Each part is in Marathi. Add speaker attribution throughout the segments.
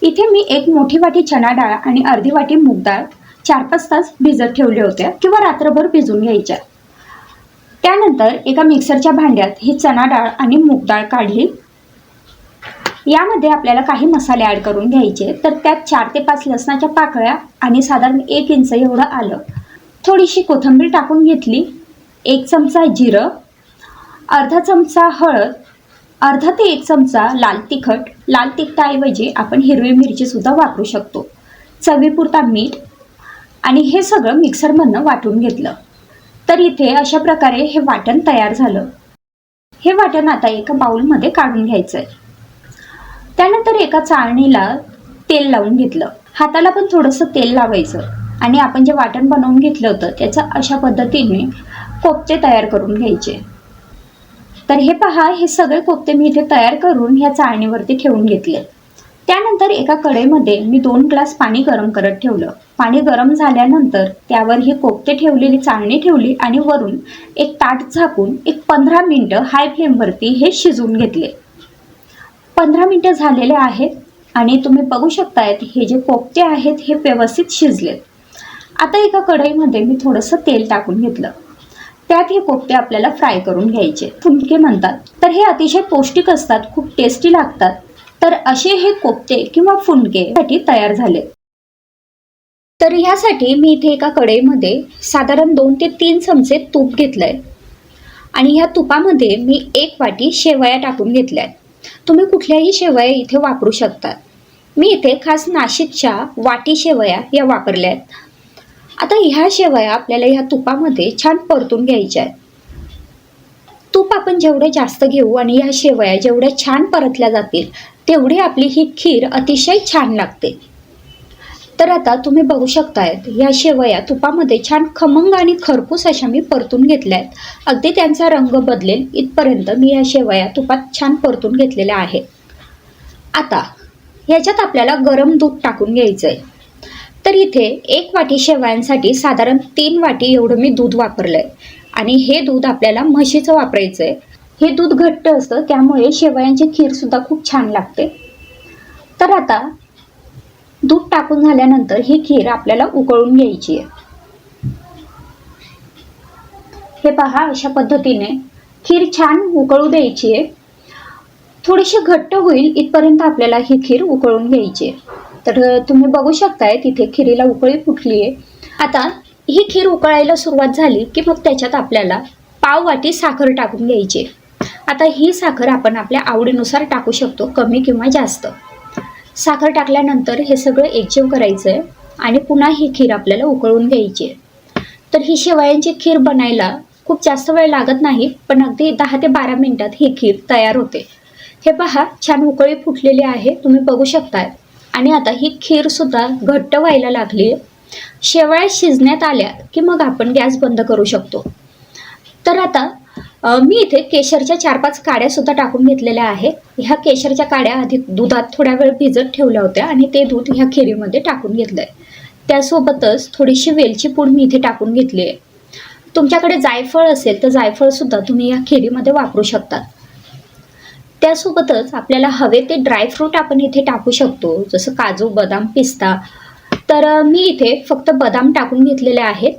Speaker 1: इथे मी एक मोठी वाटी चणा डाळ आणि अर्धी वाटी मूग डाळ 4-5 तास भिजत ठेवल्या होत्या किंवा रात्रभर भिजून घ्यायच्या। त्यानंतर एका मिक्सरच्या भांड्यात ही चणा डाळ आणि मूग डाळ काढली। यामध्ये आपल्याला काही मसाले ॲड करून घ्यायचे। तर त्यात 4 ते 5 लसणाच्या पाकळ्या आणि साधारण 1 इंच एवढं आलं, थोडीशी कोथिंबीर टाकून घेतली, 1 चमचा जिरं, अर्धा चमचा हळद, अर्धा ते 1 चमचा लाल तिखट, लाल तिखटाऐवजी आपण हिरवी मिरची सुद्धा वापरू शकतो, चवीपुरता मीठ आणि हे सगळं मिक्सरमधनं वाटून घेतलं। तर इथे अशा प्रकारे हे वाटण तयार झालं। हे वाटण आता एका बाउलमध्ये काढून घ्यायचंय। त्यानंतर एका चाळणीला तेल लावून घेतलं, हाताला पण थोडंसं तेल लावायचं आणि आपण जे वाटण बनवून घेतलं होतं त्याचं अशा पद्धतीने कोफ्ते तयार करून घ्यायचे। तर हे पहा, हे सगळे कोफ्ते मी इथे तयार करून ह्या चाळणीवरती ठेवून घेतले। त्यानंतर एका कढईमध्ये मी 2 ग्लास पाणी गरम करत ठेवलं। पाणी गरम झाल्यानंतर त्यावर ही कोफ्ते ठेवलेली चाळणी ठेवली आणि वरून एक ताट झाकून एक 15 मिनिटं हाय फ्लेमवरती हे शिजवून घेतले। 15 मिनिटं झालेले आहेत आणि तुम्ही बघू शकतायत हे जे कोफ्ते आहेत हे व्यवस्थित शिजलेत। आता एका कढईमध्ये मी थोडंसं तेल टाकून घेतलं, त्यात हे कोफ्ते आपल्याला फ्राय करून घ्यायचे, फुनके म्हणतात। तर हे अतिशय पौष्टिक असतात, खूप टेस्टी लागतात। तर असे हे कोफ्ते किंवा फुनके साठी तयार झाले। तर ह्यासाठी मी इथे एका कढईमध्ये साधारण 2 ते 3 चमचे तूप घेतलंय आणि ह्या तुपामध्ये मी 1 वाटी शेवया टाकून घेतल्यात। तुम्ही कुठल्याही शेवया इथे वापरू शकता। मी इथे खास नाशिकच्या वाटी शेवया या वापरल्यात। आता ह्या शेवया आपल्याला ह्या तुपामध्ये छान परतून घ्यायच्या आहेत। तूप आपण जेवढे जास्त घेऊ आणि ह्या शेवया जेवढ्या छान परतल्या जातील तेवढी आपली ही खीर अतिशय छान लागते। तर आता तुम्ही बघू शकतायत ह्या शेवया तुपामध्ये छान खमंग आणि खरपूस अशा मी परतून घेतल्या आहेत। अगदी त्यांचा रंग बदलेल इथपर्यंत मी ह्या शेवया तुपात छान परतून घेतलेल्या आहेत। आता ह्याच्यात आपल्याला गरम दूध टाकून घ्यायचं आहे। तर इथे 1 वाटी शेवयांसाठी साधारण 3 वाटी एवढं मी दूध वापरलंय आणि हे दूध आपल्याला म्हशीचं वापरायचं आहे। हे दूध घट्ट असतं त्यामुळे शेवयांची खीर सुद्धा खूप छान लागते। तर आता दूध टाकून झाल्यानंतर ही खीर आपल्याला उकळून घ्यायची आहे। हे पहा, अशा पद्धतीने खीर छान उकळू द्यायची आहे। थोडीशी घट्ट होईल इथपर्यंत आपल्याला ही खीर उकळून घ्यायची आहे। तर तुम्ही बघू शकताय तिथे खीरीला उकळी फुटली आहे। आता ही खीर उकळायला सुरुवात झाली की मग त्याच्यात आपल्याला पाव वाटी साखर टाकून घ्यायची। आता ही साखर आपण आपल्या आवडीनुसार टाकू शकतो, कमी किंवा जास्त। साखर टाकल्यानंतर हे सगळं एकजीव करायचं आहे आणि पुन्हा ही खीर आपल्याला उकळून घ्यायची आहे। तर ही शेवयांची खीर बनायला खूप जास्त वेळ लागत नाही, पण अगदी 10 ते 12 मिनिटात ही खीर तयार होते। हे पहा, छान उकळी फुटलेली आहे, तुम्ही बघू शकताय। आणि आता ही खीर सुद्धा घट्ट व्हायला लागली आहे। शेवया शिजण्यात आल्या की मग आपण गॅस बंद करू शकतो। तर आता मी इथे केशरच्या 4-5 काड्या सुद्धा टाकून घेतलेल्या आहेत। ह्या केशरच्या काड्या आधी दुधात थोड्या वेळ भिजत ठेवल्या होत्या आणि ते दूध ह्या खीरीमध्ये टाकून घेतलंय। त्यासोबतच थोडीशी वेलची पूड मी इथे टाकून घेतली आहे। तुमच्याकडे जायफळ असेल तर जायफळ सुद्धा तुम्ही या खीरीमध्ये वापरू शकता। त्यासोबतच आपल्याला हवे ते ड्रायफ्रूट आपण इथे टाकू शकतो, जसं काजू, बदाम, पिस्ता। तर मी इथे फक्त बदाम टाकून घेतलेले आहेत।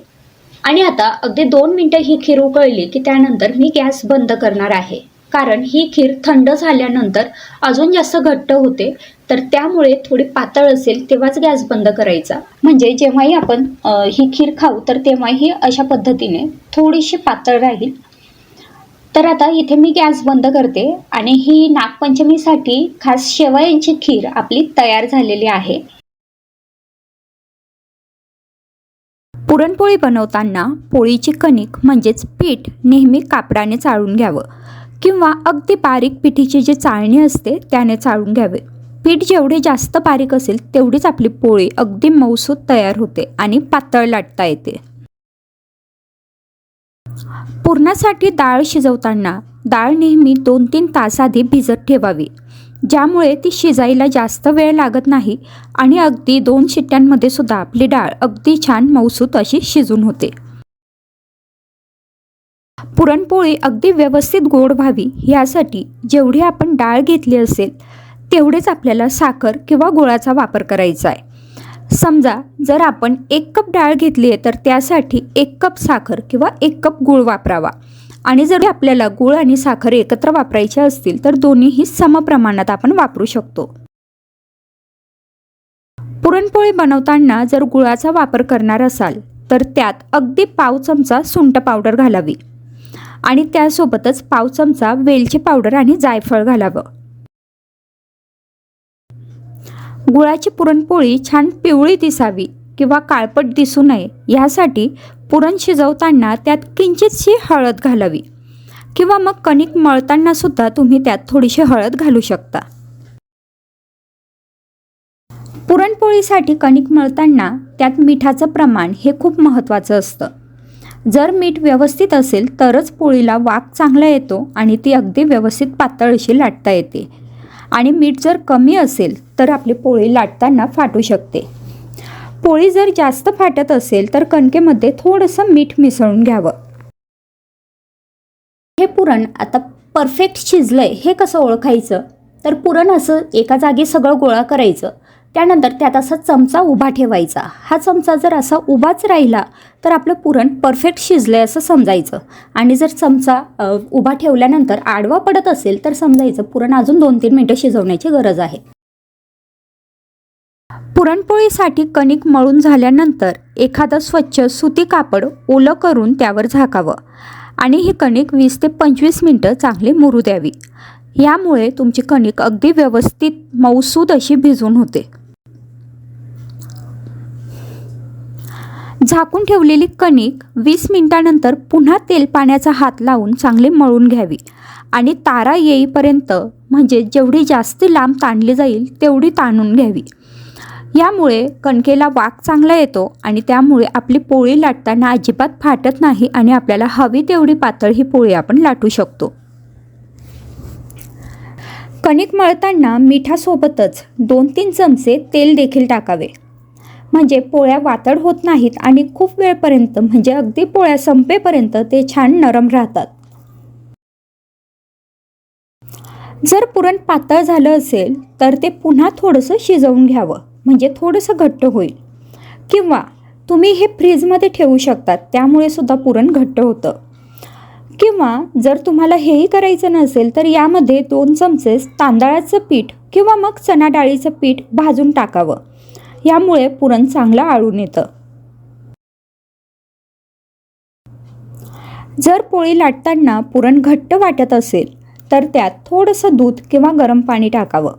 Speaker 1: आणि आता अगदी 2 मिनिटं ही खीर उकळली की त्यानंतर मी गॅस बंद करणार आहे, कारण ही खीर थंड झाल्यानंतर अजून जास्त घट्ट होते। तर त्यामुळे थोडी पातळ असेल तेव्हाच गॅस बंद करायचा, म्हणजे जेव्हाही आपण ही खीर खाऊ तर तेव्हाही अशा पद्धतीने थोडीशी पातळ राहील। तर आता इथे मी गॅस बंद करते आणि ही नागपंचमीसाठी खास शेवयांची खीर आपली तयार झालेली आहे।
Speaker 2: पुरणपोळी बनवताना पोळीची कणिक म्हणजेच पीठ नेहमी कापडाने चाळून घ्यावं किंवा अगदी बारीक पिठीची जी चाळणी असते त्याने चाळून घ्यावे। पीठ जेवढे जास्त बारीक असेल तेवढीच आपली पोळी अगदी मऊसूत तयार होते आणि पातळ लाटता येते। पुरणासाठी डाळ शिजवताना डाळ नेहमी 2-3 तास आधी भिजत ठेवावी, ज्यामुळे ती शिजायला जास्त वेळ लागत नाही आणि अगदी 2 शिट्ट्यांमध्ये सुद्धा आपली डाळ अगदी छान मऊसूत अशी शिजून होते। पुरणपोळी अगदी व्यवस्थित गोड व्हावी यासाठी जेवढी आपण डाळ घेतली असेल तेवढेच आपल्याला साखर किंवा गुळाचा वापर करायचा आहे। समजा जर आपण 1 कप डाळ घेतली आहे तर त्यासाठी 1 कप साखर किंवा 1 कप गूळ वापरावा। आणि जर आपल्याला गूळ आणि साखर एकत्र वापरायचे असतील तर दोन्हीही समप्रमाणात आपण वापरू शकतो। पुरणपोळी बनवताना जर गुळाचा वापर करणार असाल तर त्यात अगदी पाव चमचा सुंठ पावडर घालावी आणि त्यासोबतच पाव चमचा वेलची पावडर आणि जायफळ घालावं। गुळाची पुरणपोळी छान पिवळी दिसावी किंवा काळपट दिसू नये यासाठी पुरण शिजवताना त्यात किंचितशी हळद घालावी किंवा मग कणिक मळताना सुद्धा तुम्ही त्यात थोडीशी हळद घालू शकता। पुरणपोळीसाठी कणिक मळताना त्यात मिठाचं प्रमाण हे खूप महत्त्वाचं असतं। जर मीठ व्यवस्थित असेल तरच पोळीला वाक चांगला येतो आणि ती अगदी व्यवस्थित पातळ अशी लाटता येते। आणि मीठ जर कमी असेल तर आपली पोळी लाटताना फाटू शकते। पोळी जर जास्त फाटत असेल तर कणकेमध्ये थोडंसं मीठ मिसळून घ्यावं। हे पुरण आता परफेक्ट शिजलंय हे कसं ओळखायचं तर पुरण असं एका जागी सगळं गोळा करायचं, त्यानंतर त्यात असा चमचा उभा ठेवायचा। हा चमचा जर असा उभाच राहिला तर आपलं पुरण परफेक्ट शिजलंय असं समजायचं। आणि जर चमचा उभा ठेवल्यानंतर आडवा पडत असेल तर समजायचं पुरण अजून 2-3 मिनिटं शिजवण्याची गरज आहे। पुरणपोळीसाठी कणिक मळून झाल्यानंतर एखादं स्वच्छ सुती कापड ओलं करून त्यावर झाकावं आणि ही कणिक 20 ते 25 मिनिटं चांगली मुरू द्यावी। यामुळे तुमची कणिक अगदी व्यवस्थित मऊसूद अशी भिजून होते। झाकून ठेवलेली कणिक 20 मिनिटांनंतर पुन्हा तेल पाण्याचा हात लावून चांगली मळून घ्यावी आणि तारा येईपर्यंत म्हणजे जेवढी जास्त लांब ताणली जाईल तेवढी ताणून घ्यावी। यामुळे कणकेला वाक चांगला येतो आणि त्यामुळे आपली पोळी लाटताना अजिबात फाटत नाही आणि आपल्याला हवी तेवढी पातळ ही पोळी आपण लाटू शकतो। कणिक मळताना मिठासोबतच 2-3 चमचे तेल देखील टाकावे, म्हणजे पोळ्या वातड होत नाहीत आणि खूप वेळपर्यंत म्हणजे अगदी पोळ्या संपेपर्यंत ते छान नरम राहतात। जर पुरण पातळ झालं असेल तर ते पुन्हा थोडंसं शिजवून घ्यावं, म्हणजे थोडंसं घट्ट होईल। किंवा तुम्ही हे फ्रीजमध्ये ठेवू शकतात, त्यामुळे सुद्धा पुरण घट्ट होतं। किंवा जर तुम्हाला हेही करायचं नसेल तर यामध्ये 2 चमचे तांदळाचं पीठ किंवा मग चणा डाळीचं पीठ भाजून टाकावं, यामुळे पुरण चांगलं आळून येतं। जर पोळी लाटताना पुरण घट्ट वाटत असेल तर त्यात थोडंसं दूध किंवा गरम पाणी टाकावं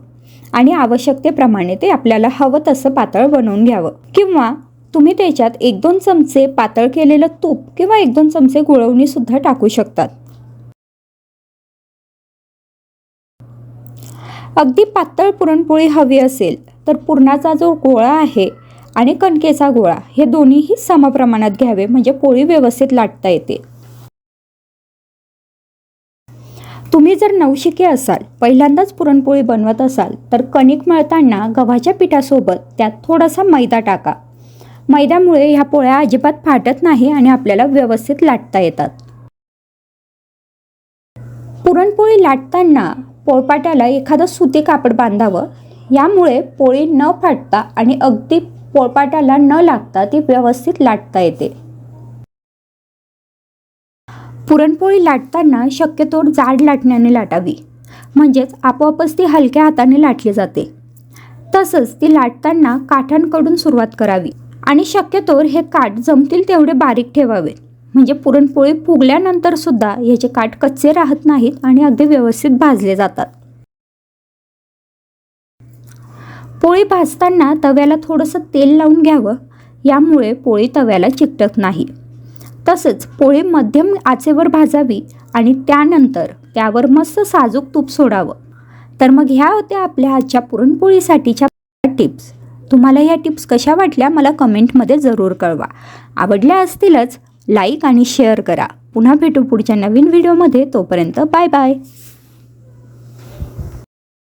Speaker 2: आणि आवश्यकतेप्रमाणे ते आपल्याला हवं तसं पातळ बनवून घ्यावं। किंवा तुम्ही त्याच्यात 1-2 चमचे पातळ केलेलं तूप किंवा 1-2 चमचे गुळवणी सुद्धा टाकू शकतात। अगदी पातळ पुरणपोळी हवी असेल तर पुरणाचा जो गोळा आहे आणि कणकेचा गोळा हे दोन्हीही समप्रमाणात घ्यावे, म्हणजे पोळी व्यवस्थित लाटता येते। तुम्ही जर नवशिके असाल, पहिल्यांदाच पुरणपोळी बनवत असाल तर कणिक मळताना गव्हाच्या पिठासोबत त्यात थोडासा मैदा टाका। मैद्यामुळे ह्या पोळ्या अजिबात फाटत नाही आणि आपल्याला व्यवस्थित लाटता येतात। पुरणपोळी लाटताना पोळपाट्याला एखादं सुती कापड बांधावं, यामुळे पोळी न फाटता आणि अगदी पोळपाट्याला न लागता ती व्यवस्थित लाटता येते। पुरणपोळी लाटताना शक्यतो जाड लाटण्याने लाटावी, म्हणजेच आपोआपच ती हलक्या हाताने लाटली जाते। तसंच ती लाटताना काठांकडून सुरुवात करावी आणि शक्यतो हे काठ जमतील तेवढे बारीक ठेवावे, म्हणजे पुरणपोळी फुगल्यानंतर सुद्धा याचे काठ कच्चे राहत नाहीत आणि अगदी व्यवस्थित भाजले जातात। पोळी भाजताना तव्याला थोडंसं तेल लावून घ्यावं, यामुळे पोळी तव्याला चिकटत नाही। तसंच पोळी मध्यम आचेवर भाजावी आणि त्यानंतर त्यावर मस्त साजूक तूप सोडावं। तर मग ह्या होत्या आपल्या आजच्या पुरणपोळीसाठीच्या टिप्स। तुम्हाला या टिप्स कशा वाटल्या मला कमेंटमध्ये जरूर कळवा। आवडल्या असतीलच लाईक आणि शेअर करा। पुन्हा भेटू पुढच्या नवीन व्हिडिओमध्ये, तोपर्यंत बाय बाय।